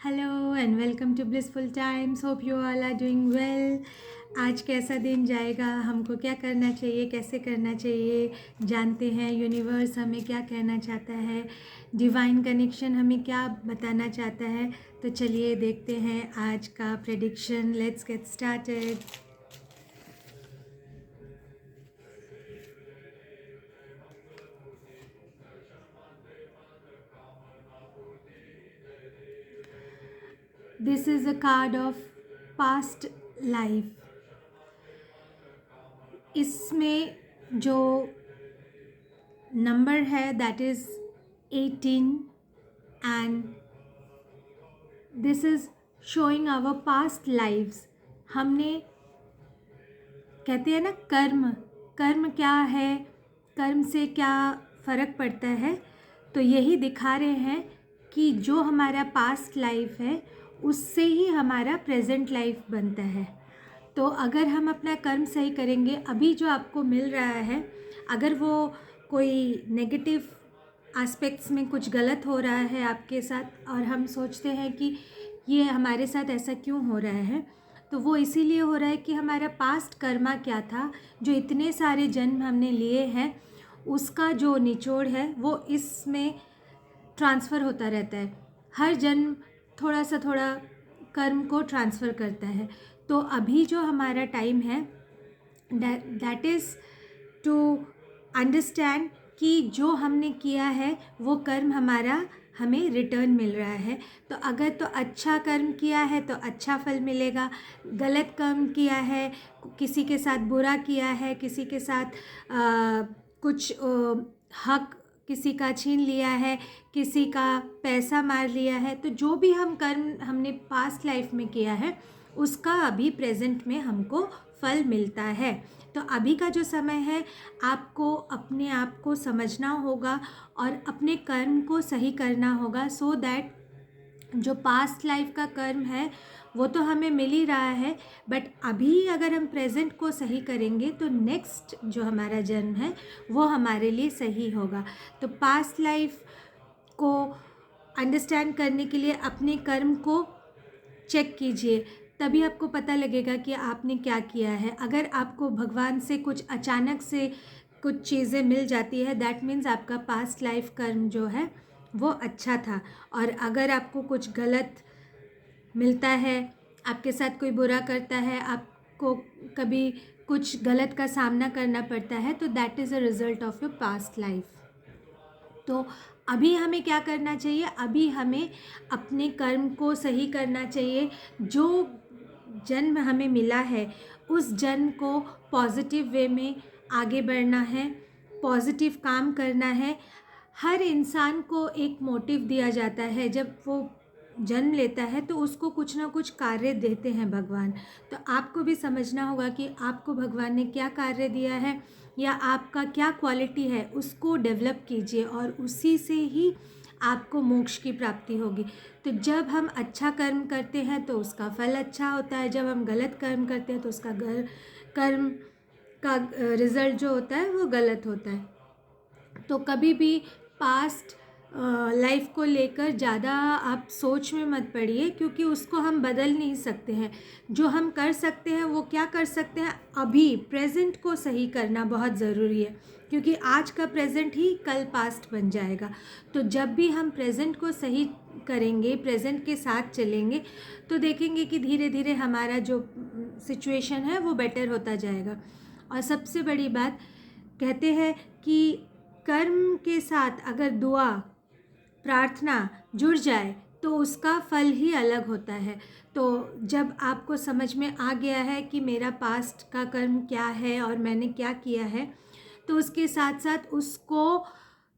Hello and welcome to blissful times. Hope you all are doing well. आज कैसा दिन जाएगा, हमको क्या करना चाहिए, कैसे करना चाहिए, जानते हैं यूनिवर्स हमें क्या कहना चाहता है, डिवाइन कनेक्शन हमें क्या बताना चाहता है। तो चलिए देखते हैं आज का prediction. Let's get started. This is a card of past life. इसमें जो नंबर है that is 18 and this is showing our past lives. हमने कहते हैं ना कर्म, कर्म क्या है, कर्म से क्या फ़र्क पड़ता है। तो यही दिखा रहे हैं कि जो हमारा पास्ट लाइफ है उससे ही हमारा प्रेजेंट लाइफ बनता है। तो अगर हम अपना कर्म सही करेंगे, अभी जो आपको मिल रहा है, अगर वो कोई नेगेटिव एस्पेक्ट्स में कुछ गलत हो रहा है आपके साथ और हम सोचते हैं कि ये हमारे साथ ऐसा क्यों हो रहा है, तो वो इसीलिए हो रहा है कि हमारा पास्ट कर्मा क्या था, जो इतने सारे जन्म हमने लिए हैं उसका जो निचोड़ है वो इसमें ट्रांसफ़र होता रहता है। हर जन्म थोड़ा कर्म को ट्रांसफ़र करता है। तो अभी जो हमारा टाइम है दैट इज़ टू अंडरस्टैंड कि जो हमने किया है वो कर्म हमारा हमें रिटर्न मिल रहा है। तो अगर तो अच्छा कर्म किया है तो अच्छा फल मिलेगा, गलत कर्म किया है, किसी के साथ बुरा किया है, किसी के साथ कुछ हक किसी का छीन लिया है, किसी का पैसा मार लिया है, तो जो भी हम कर्म हमने पास्ट लाइफ में किया है उसका अभी प्रेजेंट में हमको फल मिलता है। तो अभी का जो समय है आपको अपने आप को समझना होगा और अपने कर्म को सही करना होगा, सो दैट जो पास्ट लाइफ का कर्म है वो तो हमें मिल ही रहा है, बट अभी अगर हम प्रेजेंट को सही करेंगे तो नेक्स्ट जो हमारा जन्म है वो हमारे लिए सही होगा। तो पास्ट लाइफ को अंडरस्टैंड करने के लिए अपने कर्म को चेक कीजिए, तभी आपको पता लगेगा कि आपने क्या किया है। अगर आपको भगवान से कुछ अचानक से कुछ चीज़ें मिल जाती है, दैट मीन्स आपका पास्ट लाइफ कर्म जो है वो अच्छा था। और अगर आपको कुछ गलत मिलता है, आपके साथ कोई बुरा करता है, आपको कभी कुछ गलत का सामना करना पड़ता है, तो that is a result of your past life. तो अभी हमें क्या करना चाहिए, अभी हमें अपने कर्म को सही करना चाहिए। जो जन्म हमें मिला है उस जन्म को पॉजिटिव वे में आगे बढ़ना है, पॉजिटिव काम करना है। हर इंसान को एक मोटिव दिया जाता है, जब वो जन्म लेता है तो उसको कुछ ना कुछ कार्य देते हैं भगवान। तो आपको भी समझना होगा कि आपको भगवान ने क्या कार्य दिया है या आपका क्या क्वालिटी है, उसको डेवलप कीजिए और उसी से ही आपको मोक्ष की प्राप्ति होगी। तो जब हम अच्छा कर्म करते हैं तो उसका फल अच्छा होता है, जब हम गलत कर्म करते हैं तो उसका कर्म का रिज़ल्ट जो होता है वो गलत होता है। तो कभी भी पास्ट लाइफ को लेकर ज़्यादा आप सोच में मत पड़िए, क्योंकि उसको हम बदल नहीं सकते हैं। जो हम कर सकते हैं वो क्या कर सकते हैं, अभी प्रेजेंट को सही करना बहुत ज़रूरी है, क्योंकि आज का प्रेजेंट ही कल पास्ट बन जाएगा। तो जब भी हम प्रेजेंट को सही करेंगे, प्रेजेंट के साथ चलेंगे, तो देखेंगे कि धीरे धीरे हमारा जो सिचुएशन है वो बेटर होता जाएगा। और सबसे बड़ी बात, कहते हैं कि कर्म के साथ अगर दुआ प्रार्थना जुड़ जाए तो उसका फल ही अलग होता है। तो जब आपको समझ में आ गया है कि मेरा पास्ट का कर्म क्या है और मैंने क्या किया है, तो उसके साथ साथ उसको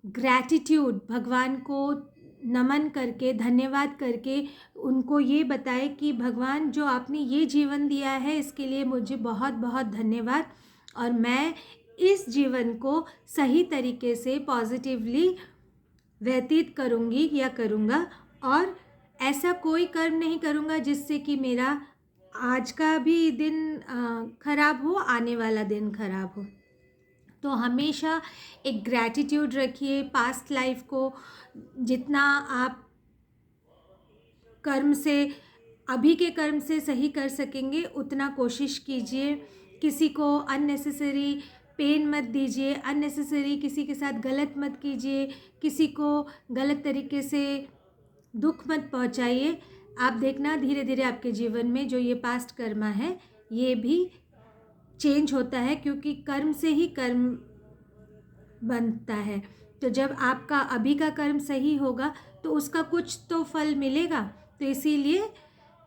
ग्रैटिट्यूड, भगवान को नमन करके, धन्यवाद करके उनको ये बताए कि भगवान जो आपने ये जीवन दिया है इसके लिए मुझे बहुत बहुत धन्यवाद, और मैं इस जीवन को सही तरीके से पॉजिटिवली व्यतीत करूँगी या करूँगा, और ऐसा कोई कर्म नहीं करूँगा जिससे कि मेरा आज का भी दिन खराब हो, आने वाला दिन खराब हो। तो हमेशा एक ग्रैटिट्यूड रखिए पास्ट लाइफ को। जितना आप कर्म से, अभी के कर्म से सही कर सकेंगे उतना कोशिश कीजिए। किसी को अननेसेसरी पेन मत दीजिए, अननेसेसरी किसी के साथ गलत मत कीजिए, किसी को गलत तरीके से दुख मत पहुंचाइए। आप देखना धीरे धीरे आपके जीवन में जो ये पास्ट कर्मा है ये भी चेंज होता है, क्योंकि कर्म से ही कर्म बनता है। तो जब आपका अभी का कर्म सही होगा तो उसका कुछ तो फल मिलेगा। तो इसीलिए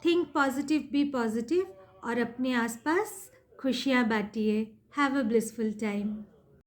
थिंक पॉजिटिव, बी पॉजिटिव और अपने आसपास खुशियाँ बांटिए। Have a blissful time.